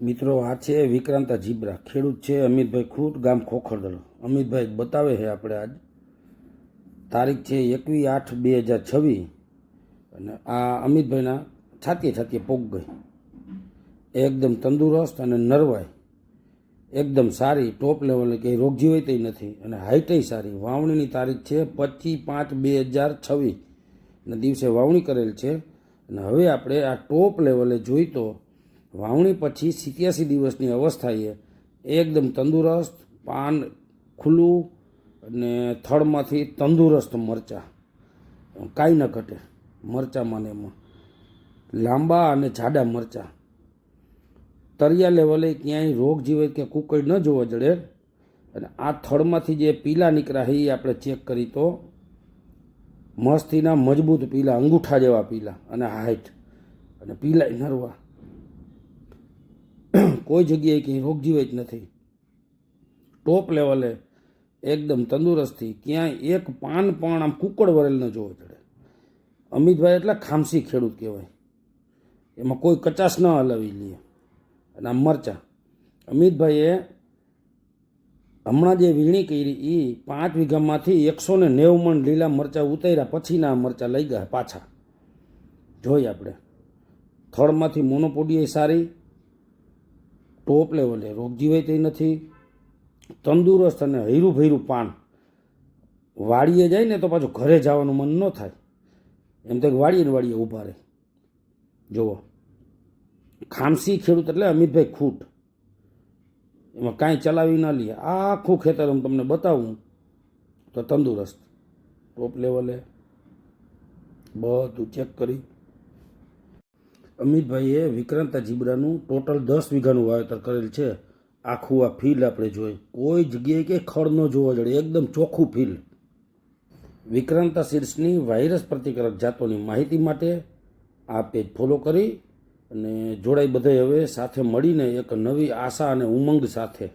મિત્રો આ છે વિક્રાંતા જીબ્રા, ખેડૂત છે અમિતભાઈ ખૂટ, ગામ ખોખરદળ. અમિતભાઈ બતાવે છે આપણે આજ તારીખ છે 21/8/2026 અને આ અમિતભાઈના છાતીએ છાતીએ પોગ ગઈ, એકદમ તંદુરસ્ત અને નરવાઈ એકદમ સારી, ટોપ લેવલે કંઈ રોગ જીવાય નથી અને હાઇટય સારી. વાવણીની તારીખ છે 25/5/2026 ના દિવસે વાવણી કરેલ છે અને હવે આપણે આ ટોપ લેવલે જોઈ તો વાવણી પછી 87 દિવસની અવસ્થાએ એકદમ તંદુરસ્ત, પાન ખુલ્લું અને થડમાંથી તંદુરસ્ત મરચાં, કાંઈ ન ઘટે મરચાંમાં ને એમાં, લાંબા અને જાડા મરચાં, તરિયા લેવલે ક્યાંય રોગ જીવે કે કુકળ ન જોવા જડે. અને આ થડમાંથી જે પીલા નીકળ્યા છે એ આપણે ચેક કરી તો મસ્તીના મજબૂત પીલા, અંગૂઠા જેવા પીલા અને હાઈટ અને પીલાય નરવા, કોઈ જગ્યાએ ક્યાંય રોગ જીવે જ નથી. ટોપ લેવલે એકદમ તંદુરસ્તી, ક્યાંય એક પાન પણ આમ કુકડ વરેલ ન જોવા જડે. અમિતભાઈ એટલા ખામસી ખેડૂત કહેવાય, એમાં કોઈ કચાશ ન હલાવી લે. અને આ મરચાં અમિતભાઈએ હમણાં જે વીણી કરી એ 5 વીઘામાંથી 190 મણ લીલા મરચાં ઉતાર્યા પછીના મરચાં લઈ ગયા પાછા. જોઈ આપણે થળમાંથી મોનોપોડીએ સારી, ટોપ લેવલે રોગ જીવાય તે નથી, તંદુરસ્ત અને હૈરું ભૈરું પાન. વાડીએ જાય ને તો પાછું ઘરે જવાનું મન ન થાય, એમ તો વાડીએ ને વાડીએ ઊભા રહે. જુઓ ખામસી ખેડૂત એટલે અમિતભાઈ ખૂટ, એમાં કાંઈ ચલાવી ના લે. આખું ખેતર હું તમને બતાવું તો તંદુરસ્ત, ટોપ લેવલે બધું ચેક કરી. અમિતભાઈએ વિક્રાંતા જીબ્રાનું ટોટલ 10 વીઘાનું વાવેતર કરેલ છે. આખું આ ફિલ્ડ આપણે જોઈ, કોઈ જગ્યાએ કે ખડ ન જોવા જડે, એકદમ ચોખ્ખું ફિલ્ડ. વિક્રાંતા સીડ્સની વાયરસ પ્રતિકારક જાતોની માહિતી માટે આ પેજ ફોલો કરી અને જોડાઈ બધાય હવે સાથે મળીને એક નવી આશા અને ઉમંગ સાથે.